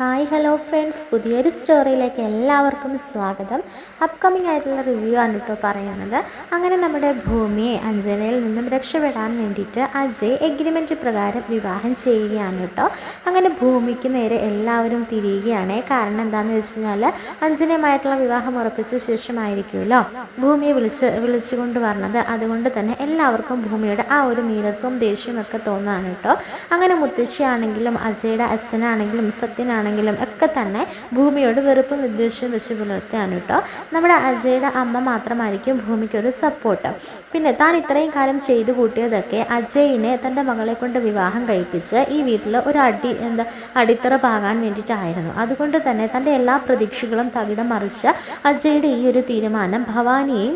Hi hello friends, പുതിയൊരു സ്റ്റോറിയിലേക്ക് എല്ലാവർക്കും സ്വാഗതം. അപ്കമിങ് ആയിട്ടുള്ള റിവ്യൂ ആണ് കേട്ടോ പറയുന്നത്. അങ്ങനെ നമ്മുടെ ഭൂമിയെ അഞ്ജനയിൽ നിന്നും രക്ഷപ്പെടാൻ വേണ്ടിയിട്ട് അജയ് എഗ്രിമെൻറ്റ് പ്രകാരം വിവാഹം ചെയ്യുകയാണ് കേട്ടോ. അങ്ങനെ ഭൂമിക്ക് നേരെ എല്ലാവരും തിരിയുകയാണ്. കാരണം എന്താണെന്ന് വെച്ച് കഴിഞ്ഞാൽ അഞ്ജനയുമായിട്ടുള്ള വിവാഹം ഉറപ്പിച്ച ശേഷമായിരിക്കുമല്ലോ ഭൂമിയെ വിളിച്ചുകൊണ്ട് വരണത്. അതുകൊണ്ട് തന്നെ എല്ലാവർക്കും ഭൂമിയുടെ ആ ഒരു നീരസവും ദേഷ്യവും ഒക്കെ തോന്നുകയാണ് കേട്ടോ. അങ്ങനെ മുത്തശ്ശിയാണെങ്കിലും അജയുടെ അച്ഛനാണെങ്കിലും സത്യനാണെങ്കിലും ഒക്കെ തന്നെ ഭൂമിയോട് വെറുപ്പും വിദ്വേഷവും വെച്ച് പുലർത്തുകയാണ് കേട്ടോ. നമ്മുടെ അജയുടെ അമ്മ മാത്രമായിരിക്കും ഭൂമിക്കൊരു സപ്പോർട്ട്. പിന്നെ താൻ ഇത്രയും കാലം ചെയ്തു കൂട്ടിയതൊക്കെ അജയിനെ തൻ്റെ മകളെ കൊണ്ട് വിവാഹം കഴിപ്പിച്ച് ഈ വീട്ടിൽ ഒരു അടിത്തറ പാകാൻ വേണ്ടിയിട്ടായിരുന്നു. അതുകൊണ്ട് തന്നെ തൻ്റെ എല്ലാ പ്രതീക്ഷകളും തകിടം മറിച്ച അജയുടെ ഈ ഒരു തീരുമാനം ഭവാനിയെയും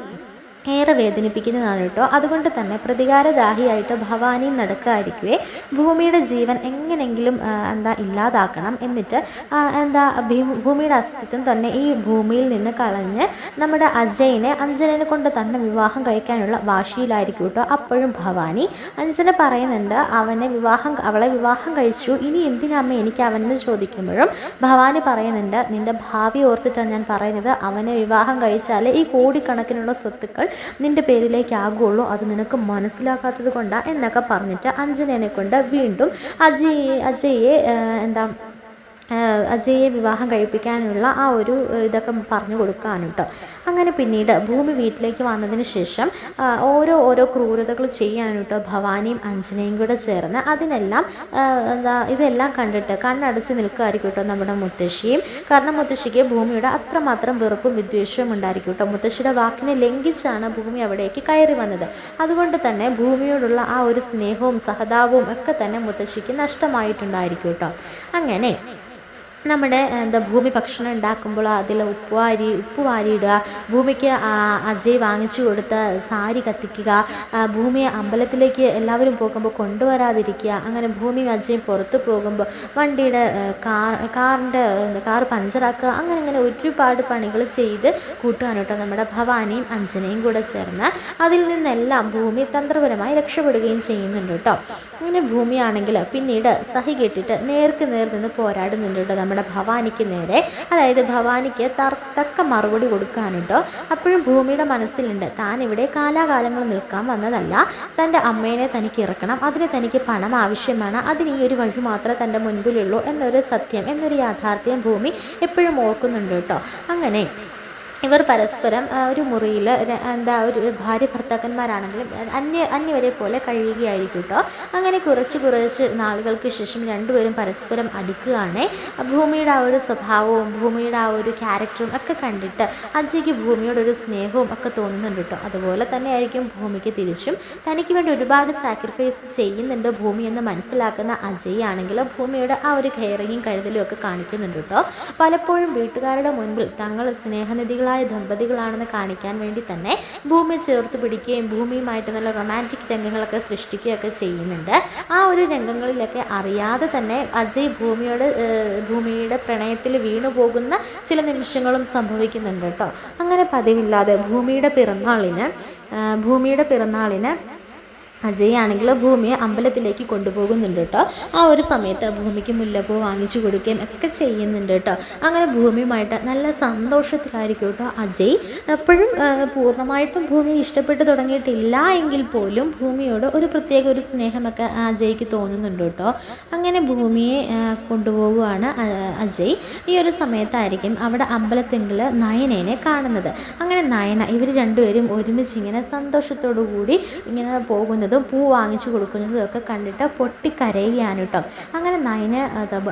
ഏറെ വേദനിപ്പിക്കുന്നതാണ് കേട്ടോ. അതുകൊണ്ട് തന്നെ പ്രതികാരദാഹിയായിട്ട് ഭവാനി നടക്കാതിരിക്കുവേ ഭൂമിയുടെ ജീവൻ എങ്ങനെയെങ്കിലും ഇല്ലാതാക്കണം. എന്നിട്ട് ഭൂമിയുടെ അസ്തിത്വം തന്നെ ഈ ഭൂമിയിൽ നിന്ന് കളഞ്ഞ് നമ്മുടെ അജയനെ അഞ്ജനനെ കൊണ്ട് തന്നെ വിവാഹം കഴിക്കാനുള്ള വാശിയിലായിരിക്കും കേട്ടോ. അപ്പോഴും ഭവാനി അഞ്ജന പറയുന്നുണ്ട് അവളെ വിവാഹം കഴിച്ചു, ഇനി എന്തിനമ്മ എനിക്ക് അവനെന്ന് ചോദിക്കുമ്പോഴും ഭവാനി പറയുന്നുണ്ട്, നിൻ്റെ ഭാവി ഓർത്തിട്ടാണ് ഞാൻ പറയുന്നത്. അവനെ വിവാഹം കഴിച്ചാൽ ഈ കോടിക്കണക്കിനുള്ള സ്വത്തുക്കൾ നിൻ്റെ പേരിലേക്കാകുള്ളൂ, അത് നിനക്ക് മനസ്സിലാക്കാത്തത് കൊണ്ടാണ് എന്നൊക്കെ പറഞ്ഞിട്ട് അഞ്ജനനെ കൊണ്ട് വീണ്ടും അജയെ വിവാഹം കഴിപ്പിക്കാനുള്ള ആ ഒരു ഇതൊക്കെ പറഞ്ഞു കൊടുക്കാനും കേട്ടോ. അങ്ങനെ പിന്നീട് ഭൂമി വീട്ടിലേക്ക് വന്നതിന് ശേഷം ഓരോ ക്രൂരതകൾ ചെയ്യാനും കേട്ടോ ഭവാനിയും അഞ്ജനയും കൂടെ ചേർന്ന്. അതിനെല്ലാം ഇതെല്ലാം കണ്ടിട്ട് കണ്ണടച്ച് നിൽക്കുമായിരിക്കും കേട്ടോ നമ്മുടെ മുത്തശ്ശിയും. കാരണം മുത്തശ്ശിക്ക് ഭൂമിയുടെ അത്രമാത്രം വെറുപ്പും വിദ്വേഷവും ഉണ്ടായിരിക്കും കേട്ടോ. മുത്തശ്ശിയുടെ വാക്കിനെ ലംഘിച്ചാണ് ഭൂമി അവിടേക്ക് കയറി വന്നത്. അതുകൊണ്ട് തന്നെ ഭൂമിയോടുള്ള ആ ഒരു സ്നേഹവും സഹതാപവും ഒക്കെ തന്നെ മുത്തശ്ശിക്ക് നഷ്ടമായിട്ടുണ്ടായിരിക്കും കേട്ടോ. അങ്ങനെ നമ്മുടെ ഭൂമി ഭക്ഷണം ഉണ്ടാക്കുമ്പോൾ അതിൽ ഉപ്പ് വാരിയിടുക, ഭൂമിക്ക് അജയ് വാങ്ങിച്ചു കൊടുത്ത സാരി കത്തിക്കുക, ഭൂമിയെ അമ്പലത്തിലേക്ക് എല്ലാവരും പോകുമ്പോൾ കൊണ്ടുവരാതിരിക്കുക. അങ്ങനെ ഭൂമി അജയും പുറത്ത് പോകുമ്പോൾ വണ്ടിയുടെ കാർ പഞ്ചറാക്കുക. അങ്ങനെ ഒരുപാട് പണികൾ ചെയ്ത് കൂട്ടുകയാണ് കേട്ടോ നമ്മുടെ ഭവാനിയും അഞ്ജനയും കൂടെ ചേർന്ന്. അതിൽ നിന്നെല്ലാം ഭൂമി തന്ത്രപരമായി രക്ഷപ്പെടുകയും ചെയ്യുന്നുണ്ട് കേട്ടോ. അങ്ങനെ ഭൂമിയാണെങ്കിൽ പിന്നീട് സഹി കെട്ടിട്ട് നേർക്ക് നേർ നിന്ന് പോരാടുന്നുണ്ട് കേട്ടോ നമ്മുടെ ഭവാനിക്ക് നേരെ. അതായത് ഭവാനിക്ക് തക്ക മറുപടി കൊടുക്കാനുണ്ടോ. അപ്പോഴും ഭൂമിയുടെ മനസ്സിലുണ്ട്, താൻ ഇവിടെ കാലാകാലങ്ങൾ നിൽക്കാൻ വന്നതല്ല, തൻ്റെ അമ്മേനെ തനിക്ക് ഇറക്കണം, അതിന് തനിക്ക് പണം ആവശ്യമാണ്, അതിന് ഈ ഒരു വഴി മാത്രമേ തൻ്റെ മുൻപിലുള്ളൂ എന്നൊരു സത്യം, എന്നൊരു യാഥാർത്ഥ്യം ഭൂമി എപ്പോഴും ഓർക്കുന്നുണ്ട് കേട്ടോ. അങ്ങനെ ഇവർ പരസ്പരം ഒരു മുറിയിൽ ഒരു ഭാര്യ ഭർത്താക്കന്മാരാണെങ്കിലും അന്യവരെ പോലെ കഴിയുകയായിരിക്കും കേട്ടോ. അങ്ങനെ കുറച്ച് നാളുകൾക്ക് ശേഷം രണ്ടുപേരും പരസ്പരം അടിക്കുകയാണ്. ഭൂമിയുടെ ആ ഒരു സ്വഭാവവും ഭൂമിയുടെ ആ ഒരു ക്യാരക്ടറും ഒക്കെ കണ്ടിട്ട് അജയ്ക്ക് ഭൂമിയോടൊരു സ്നേഹവും ഒക്കെ തോന്നുന്നുണ്ട് കേട്ടോ. അതുപോലെ തന്നെ ആയിരിക്കും ഭൂമിക്ക് തിരിച്ചും. തനിക്ക് വേണ്ടി ഒരുപാട് സാക്രിഫൈസ് ചെയ്യുന്നുണ്ട് ഭൂമി എന്ന് മനസ്സിലാക്കുന്ന അജയ് ആണെങ്കിൽ ഭൂമിയുടെ ആ ഒരു കെയറിങ്ങും കരുതലും ഒക്കെ കാണിക്കുന്നുണ്ട് കേട്ടോ. പലപ്പോഴും വീട്ടുകാരുടെ മുൻപിൽ തങ്ങൾ സ്നേഹനിധികളായ ദമ്പതികളാണെന്ന് കാണിക്കാൻ വേണ്ടി തന്നെ ഭൂമിയെ ചേർത്ത് പിടിക്കുകയും ഭൂമിയുമായിട്ട് നല്ല റൊമാൻറ്റിക് രംഗങ്ങളൊക്കെ സൃഷ്ടിക്കുകയൊക്കെ ചെയ്യുന്നുണ്ട്. ആ ഒരു രംഗങ്ങളിലൊക്കെ അറിയാതെ തന്നെ അജയ് ഭൂമിയുടെ പ്രണയത്തിൽ വീണു പോകുന്ന ചില നിമിഷങ്ങളും സംഭവിക്കുന്നുണ്ട് കേട്ടോ. അങ്ങനെ പതിവില്ലാതെ ഭൂമിയുടെ പിറന്നാളിന് അജയ് ആണെങ്കിൽ ഭൂമിയെ അമ്പലത്തിലേക്ക് കൊണ്ടുപോകുന്നുണ്ട് കേട്ടോ. ആ ഒരു സമയത്ത് ഭൂമിക്ക് മുല്ലപ്പൂ വാങ്ങിച്ചു കൊടുക്കുകയും ഒക്കെ ചെയ്യുന്നുണ്ട് കേട്ടോ. അങ്ങനെ ഭൂമിയുമായിട്ട് നല്ല സന്തോഷത്തിലായിരിക്കും കേട്ടോ അജയ്. എപ്പോഴും പൂർണ്ണമായിട്ടും ഭൂമിയെ ഇഷ്ടപ്പെട്ട് തുടങ്ങിയിട്ടില്ല എങ്കിൽ പോലും ഭൂമിയോട് ഒരു പ്രത്യേക ഒരു സ്നേഹമൊക്കെ അജയ്ക്ക് തോന്നുന്നുണ്ട് കേട്ടോ. അങ്ങനെ ഭൂമിയെ കൊണ്ടുപോകുകയാണ് അജയ്. ഈ ഒരു സമയത്തായിരിക്കും അവിടെ അമ്പലത്തിൽ നയനേനെ കാണുന്നത്. അങ്ങനെ നയന ഇവർ രണ്ടുപേരും ഒരുമിച്ച് ഇങ്ങനെ സന്തോഷത്തോടു കൂടി ഇങ്ങനെ പോകുന്നതും പൂ വാങ്ങിച്ചു കൊടുക്കുന്നതും ഒക്കെ കണ്ടിട്ട് പൊട്ടിക്കരയുകയാണ് കേട്ടോ. അങ്ങനെ നയന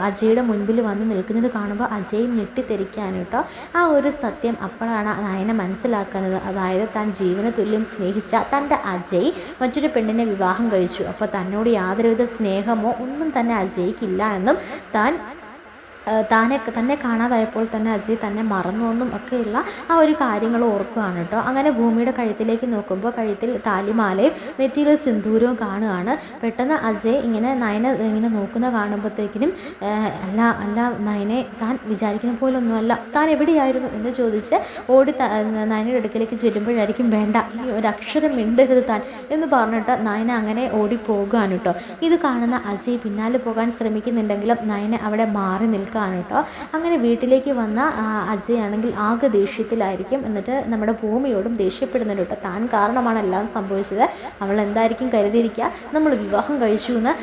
അജയുടെ മുൻപിൽ വന്ന് നിൽക്കുന്നത് കാണുമ്പോൾ അജയ് ഞെട്ടിത്തെരിക്കുകയാണ് കേട്ടോ. ആ ഒരു സത്യം അപ്പോഴാണ് നയന മനസ്സിലാക്കുന്നത്. അതായത് താൻ ജീവന തുല്യം സ്നേഹിച്ച തൻ്റെ അജയ് മറ്റൊരു പെണ്ണിനെ വിവാഹം കഴിച്ചു. അപ്പോൾ തന്നോട് യാതൊരുവിധ സ്നേഹമോ ഒന്നും തന്നെ അജയ്ക്കില്ല എന്നും തന്നെ കാണാതായപ്പോൾ തന്നെ അജയ് തന്നെ മറന്നുവെന്നും ഒക്കെയുള്ള ആ ഒരു കാര്യങ്ങൾ ഓർക്കുകയാണ് കേട്ടോ. അങ്ങനെ ഭൂമിയുടെ കഴുത്തിലേക്ക് നോക്കുമ്പോൾ കഴുത്തിൽ താലിമാലയും നെറ്റിയിൽ സിന്ദൂരവും കാണുകയാണ്. പെട്ടെന്ന് അജയ് നയന ഇങ്ങനെ നോക്കുന്ന കാണുമ്പോഴത്തേക്കിനും അല്ല നയനെ, താൻ വിചാരിക്കുന്ന പോലൊന്നുമല്ല, താൻ എവിടെയായിരുന്നു എന്ന് ചോദിച്ച് ഓടി നയനയുടെ അടുക്കലേക്ക് ചെല്ലുമ്പോഴായിരിക്കും, വേണ്ട, ഈ ഒരു അക്ഷരം മിണ്ടരുത് താൻ എന്ന് പറഞ്ഞിട്ട് നയന അങ്ങനെ ഓടിപ്പോകുകയാണ് കേട്ടോ. ഇത് കാണുന്ന അജയ് പിന്നാലെ പോകാൻ ശ്രമിക്കുന്നുണ്ടെങ്കിലും നയന അവിടെ മാറി നിൽക്കുക നിൽക്കുകയാണ് കേട്ടോ. അങ്ങനെ വീട്ടിലേക്ക് വന്ന അജയ് ആണെങ്കിൽ ആകെ ദേഷ്യത്തിലായിരിക്കും. എന്നിട്ട് നമ്മുടെ ഭൂമിയോടും ദേഷ്യപ്പെടുന്നുണ്ട് കേട്ടോ. താൻ കാരണമാണ് എല്ലാം സംഭവിച്ചത്, അവൾ എന്തായിരിക്കും കരുതിയിരിക്കുക, നമ്മൾ വിവാഹം കഴിച്ചു എന്ന്,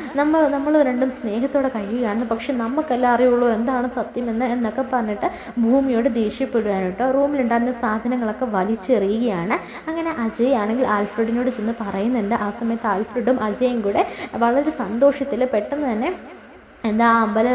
നമ്മൾ രണ്ടും സ്നേഹത്തോടെ കഴിയുകയാണ്, പക്ഷെ നമുക്കെല്ലാം അറിയുള്ളൂ എന്താണ് സത്യമെന്ന് എന്നൊക്കെ പറഞ്ഞിട്ട് ഭൂമിയോട് ദേഷ്യപ്പെടുകയാണ് കേട്ടോ. റൂമിലുണ്ടായിരുന്ന സാധനങ്ങളൊക്കെ വലിച്ചെറിയുകയാണ്. അങ്ങനെ അജയ് ആണെങ്കിൽ ആൽഫ്രഡിനോട് ചെന്ന് പറയുന്നുണ്ട്. ആ സമയത്ത് ആൽഫ്രഡും അജയും കൂടെ വളരെ സന്തോഷത്തിൽ പെട്ടെന്ന് തന്നെ എന്താ അമ്പല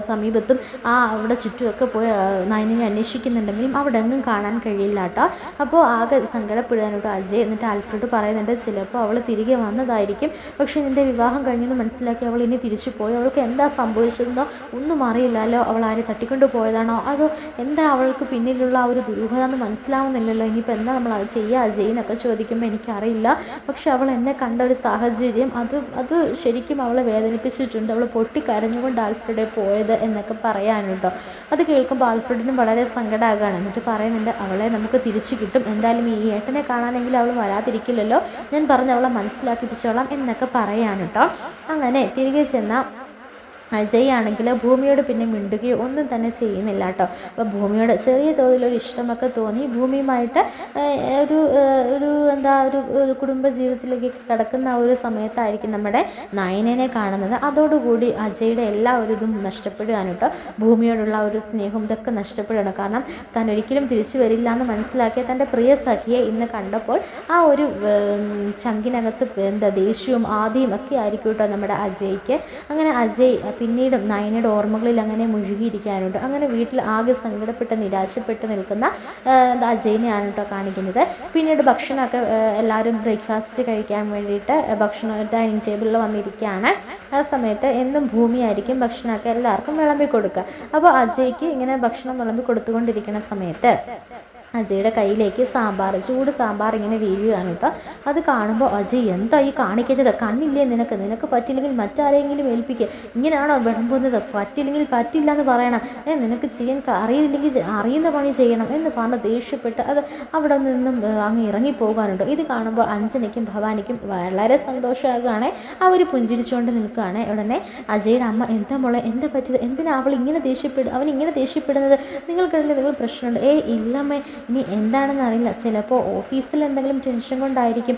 സമീപത്തും അവിടെ ചുറ്റുമൊക്കെ പോയി നയനെ അന്വേഷിക്കുന്നുണ്ടെങ്കിലും അവിടെ എങ്ങും കാണാൻ കഴിയില്ല കേട്ടോ. അപ്പോൾ ആകെ സങ്കടപ്പെടുകയാണ് അജയ്. എന്നിട്ട് ആൽഫ്രഡ് പറയുന്നുണ്ട്, ചിലപ്പോൾ അവൾ തിരികെ വന്നതായിരിക്കും, പക്ഷേ നിൻ്റെ വിവാഹം കഴിഞ്ഞെന്ന് മനസ്സിലാക്കി അവൾ ഇനി തിരിച്ചു പോയി, അവൾക്ക് എന്താ സംഭവിച്ചതെന്നോ ഒന്നും അറിയില്ലല്ലോ, അവൾ ആരെ തട്ടിക്കൊണ്ടു പോയതാണോ അതോ എന്താ അവൾക്ക് പിന്നിലുള്ള ആ ഒരു ദുരൂഹത എന്ന് മനസ്സിലാവുന്നില്ലല്ലോ, ഇനിയിപ്പോൾ എന്താ നമ്മൾ അത് ചെയ്യുക അജയ് എന്നൊക്കെ ചോദിക്കുമ്പോൾ എനിക്കറിയില്ല, പക്ഷെ അവൾ എന്നെ കണ്ട ഒരു സാഹചര്യം അത് ശരിക്കും അവളെ വേദനിപ്പിച്ചിട്ടുണ്ട്, അവൾ പൊട്ടിക്കരഞ്ഞുകൊണ്ട് ആൽഫ്രഡെ പോയത് എന്നൊക്കെ പറയാനുണ്ടോ. അത് കേൾക്കുമ്പോൾ ആൽഫ്രഡിനും വളരെ സങ്കടമാകുകയാണ്. എന്നിട്ട് പറയുന്നുണ്ട്, അവളെ നമുക്ക് തിരിച്ചു കിട്ടും, എന്തായാലും ഈ ഏട്ടനെ കാണാനെങ്കിലും അവൾ വരാതിരിക്കില്ലല്ലോ, ഞാൻ പറഞ്ഞ് അവളെ മനസ്സിലാക്കിപ്പിച്ചോളാം എന്നൊക്കെ പറയാനുട്ടോ. അങ്ങനെ തിരികെ ചെന്ന അജയ് ആണെങ്കിൽ ഭൂമിയോട് പിന്നെ മിണ്ടുകയോ ഒന്നും തന്നെ ചെയ്യുന്നില്ല കേട്ടോ. അപ്പോൾ ഭൂമിയോട് ചെറിയ തോതിലൊരു ഇഷ്ടമൊക്കെ തോന്നി. ഭൂമിയുമായിട്ട് ഒരു കുടുംബജീവിതത്തിലേക്ക് കിടക്കുന്ന ആ ഒരു സമയത്തായിരിക്കും നമ്മുടെ നയനനെ കാണുന്നത്. അതോടുകൂടി അജയുടെ എല്ലാ ഒരു ഇതും നഷ്ടപ്പെടുകയാണ് കേട്ടോ. ഭൂമിയോടുള്ള ഒരു സ്നേഹം ഇതൊക്കെ നഷ്ടപ്പെടുകയാണ്. കാരണം താൻ ഒരിക്കലും തിരിച്ചു വരില്ല എന്ന് മനസ്സിലാക്കിയ തൻ്റെ പ്രിയ സഖിയെ ഇന്ന് കണ്ടപ്പോൾ ആ ഒരു ചങ്കിനകത്ത് ദേഷ്യവും ആദിയും ഒക്കെ ആയിരിക്കും കേട്ടോ നമ്മുടെ അജയ്ക്ക്. അങ്ങനെ അജയ് പിന്നീടും നയനയുടെ ഓർമ്മകളിൽ അങ്ങനെ മുഴുകിയിരിക്കാനുണ്ട്. അങ്ങനെ വീട്ടിൽ ആകെ സങ്കടപ്പെട്ട് നിരാശപ്പെട്ട് നിൽക്കുന്ന അജയിനെയാണ് കേട്ടോ കാണിക്കുന്നത്. പിന്നീട് ഭക്ഷണമൊക്കെ എല്ലാവരും ബ്രേക്ക്ഫാസ്റ്റ് കഴിക്കാൻ വേണ്ടിയിട്ട് ഡൈനിങ് ടേബിളിൽ വന്നിരിക്കുകയാണ്. ആ സമയത്ത് എന്നും ഭൂമിയായിരിക്കും ഭക്ഷണമൊക്കെ എല്ലാവർക്കും വിളമ്പി കൊടുക്കുക. അപ്പോൾ അജയ്ക്ക് ഇങ്ങനെ ഭക്ഷണം വിളമ്പി കൊടുത്തുകൊണ്ടിരിക്കുന്ന സമയത്ത് അജയുടെ കയ്യിലേക്ക് ചൂട് സാമ്പാർ ഇങ്ങനെ വീഴുകയാണ് കേട്ടോ. അത് കാണുമ്പോൾ അജയ് എന്താ ഈ കാണിക്കുന്നത്, കണ്ണില്ലേ നിനക്ക് പറ്റില്ലെങ്കിൽ മറ്റാരെങ്കിലും ഏൽപ്പിക്കുക, ഇങ്ങനെയാണോ വിളമ്പുന്നത്, പറ്റില്ലെങ്കിൽ പറ്റില്ല എന്ന് പറയണം, നിനക്ക് ചെയ്യാൻ അറിയില്ലെങ്കിൽ അറിയുന്ന പണി ചെയ്യണം എന്ന് പറഞ്ഞ് ദേഷ്യപ്പെട്ട് അത് അവിടെ നിന്നും അങ്ങ് ഇറങ്ങിപ്പോകാനുണ്ടോ. ഇത് കാണുമ്പോൾ അഞ്ജനയ്ക്കും ഭവാനിക്കും വളരെ സന്തോഷമാകുകയാണ്. അവർ പുഞ്ചിരിച്ചുകൊണ്ട് നിൽക്കുകയാണ്. ഉടനെ അജയുടെ അമ്മ, എന്താ മോളെ എന്താ പറ്റിയത്, എന്തിനാ അവൻ ഇങ്ങനെ ദേഷ്യപ്പെടുന്നത്, നിങ്ങൾക്കിടയിൽ നിങ്ങൾ പ്രശ്നമുണ്ട്? ഇല്ലമ്മേ, ഇനി എന്താണെന്ന് അറിയില്ല, ചിലപ്പോൾ ഓഫീസിൽ എന്തെങ്കിലും ടെൻഷൻ കൊണ്ടായിരിക്കും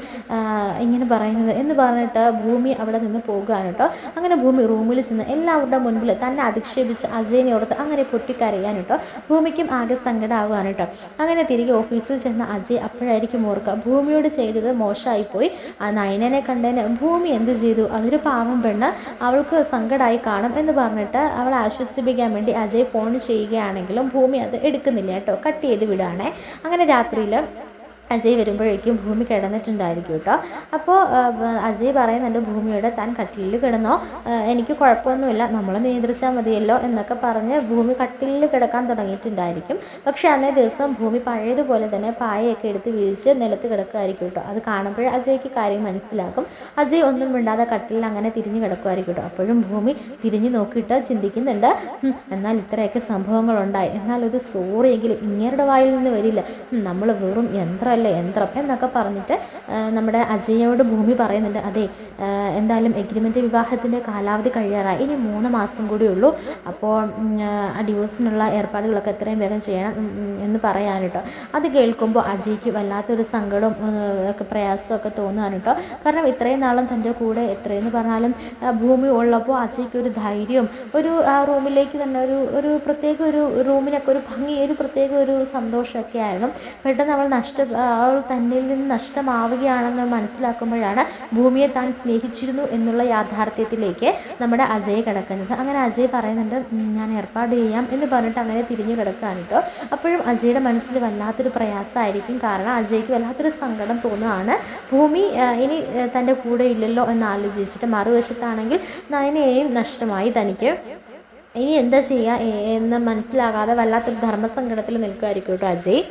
ഇങ്ങനെ പറയുന്നത് എന്ന് പറഞ്ഞിട്ട് ഭൂമി അവിടെ നിന്ന് പോകുകയാണ് കേട്ടോ. അങ്ങനെ ഭൂമി റൂമിൽ ചെന്ന് എല്ലാവരുടെ മുൻപിൽ തന്നെ അധിക്ഷേപിച്ച് അജയനെ ഓർത്ത് അങ്ങനെ പൊട്ടിക്കരയാൻ കേട്ടോ. ഭൂമിക്കും ആകെ സങ്കടമാകുകയാണ് കേട്ടോ. അങ്ങനെ തിരികെ ഓഫീസിൽ ചെന്ന അജയ് അപ്പോഴായിരിക്കും ഓർക്കുക, ഭൂമിയോട് ചെയ്തത് മോശമായിപ്പോയി, ആ നയനനെ കണ്ടതിന് ഭൂമി എന്ത് ചെയ്തു, അതൊരു പാവം പെണ്ണ്, അവൾക്ക് സങ്കടമായി കാണും എന്ന് പറഞ്ഞിട്ട് അവളെ ആശ്വസിപ്പിക്കാൻ വേണ്ടി അജയ് ഫോൺ ചെയ്യുകയാണെങ്കിലും ഭൂമി അത് എടുക്കുന്നില്ല കേട്ടോ, കട്ട് ചെയ്ത് വിടുകയാണ്. അങ്ങനെ രാത്രിയിൽ അജയ് വരുമ്പോഴേക്കും ഭൂമി കിടന്നിട്ടുണ്ടായിരിക്കും കേട്ടോ. അപ്പോൾ അജയ് പറയുന്നുണ്ട് ഭൂമിയോട്, താൻ കട്ടിലിൽ കിടന്നോ, എനിക്ക് കുഴപ്പമൊന്നുമില്ല, നമ്മൾ നിയന്ത്രിച്ചാൽ മതിയല്ലോ എന്നൊക്കെ പറഞ്ഞ് ഭൂമി കട്ടിലിൽ കിടക്കാൻ തുടങ്ങിയിട്ടുണ്ടായിരിക്കും. പക്ഷേ അന്നേ ദിവസം ഭൂമി പഴയതുപോലെ തന്നെ പായയൊക്കെ എടുത്ത് വീഴ്ച നിലത്ത് കിടക്കുമായിരിക്കും കേട്ടോ. അത് കാണുമ്പോൾ അജയ്ക്ക് കാര്യം മനസ്സിലാക്കും. അജയ് ഒന്നും മിണ്ടാതെ കട്ടിലിൽ അങ്ങനെ തിരിഞ്ഞ് കിടക്കുമായിരിക്കും കേട്ടോ. അപ്പോഴും ഭൂമി തിരിഞ്ഞു നോക്കിയിട്ട് ചിന്തിക്കുന്നുണ്ട്, എന്നാൽ ഇത്രയൊക്കെ സംഭവങ്ങളുണ്ടായി, എന്നാൽ ഒരു സോറിയെങ്കിലും ഇങ്ങേരുടെ വായിൽ നിന്ന് വരില്ല, നമ്മൾ വെറും യന്ത്രം എന്നൊക്കെ പറഞ്ഞിട്ട് നമ്മുടെ അജയോട് ഭൂമി പറയുന്നുണ്ട്, അതെ എന്തായാലും എഗ്രിമെൻ്റ് വിവാഹത്തിൻ്റെ കാലാവധി കഴിയാറായി, ഇനി 3 മാസം കൂടി ഉള്ളൂ, അപ്പോൾ ഡിവോഴ്സിനുള്ള ഏർപ്പാടുകളൊക്കെ എത്രയും വേഗം ചെയ്യണം എന്ന് പറയാൻ കേട്ടോ. അത് കേൾക്കുമ്പോൾ അജയ്ക്ക് വല്ലാത്തൊരു സങ്കടവും ഒക്കെ പ്രയാസമൊക്കെ തോന്നുകയാണ് കേട്ടോ. കാരണം ഇത്രയും നാളും തൻ്റെ കൂടെ എത്രയെന്ന് പറഞ്ഞാലും ഭൂമി ഉള്ളപ്പോൾ അജയ്ക്ക് ഒരു ധൈര്യവും ഒരു റൂമിലേക്ക് തന്നെ ഒരു പ്രത്യേക ഒരു റൂമിനൊക്കെ ഒരു ഭംഗി, ഒരു പ്രത്യേക ഒരു സന്തോഷമൊക്കെ ആയിരുന്നു. പെട്ടെന്ന് അവൾ തന്നിൽ നിന്ന് നഷ്ടമാവുകയാണെന്ന് മനസ്സിലാക്കുമ്പോഴാണ് ഭൂമിയെ താൻ സ്നേഹിച്ചിരുന്നു എന്നുള്ള യാഥാർത്ഥ്യത്തിലേക്ക് നമ്മുടെ അജയ് കിടക്കുന്നത്. അങ്ങനെ അജയ് പറയുന്നുണ്ട്, ഞാൻ ഏർപ്പാട് ചെയ്യാം എന്ന് പറഞ്ഞിട്ട് അങ്ങനെ തിരിഞ്ഞു കിടക്കുകയാണ് കേട്ടോ. അപ്പോഴും അജയുടെ മനസ്സിൽ വല്ലാത്തൊരു പ്രയാസമായിരിക്കും. കാരണം അജയ്ക്ക് വല്ലാത്തൊരു സങ്കടം തോന്നുകയാണ്. ഭൂമി ഇനി തൻ്റെ കൂടെ ഇല്ലല്ലോ എന്ന് ആലോചിച്ചിട്ട്, മറുവശത്താണെങ്കിൽ നയനയെയും നഷ്ടമായി തനിക്ക്, ഇനി എന്താ ചെയ്യുക എന്ന് മനസ്സിലാകാതെ വല്ലാത്തൊരു ധർമ്മസങ്കടത്തിൽ നിൽക്കുമായിരിക്കും കേട്ടോ അജയ്.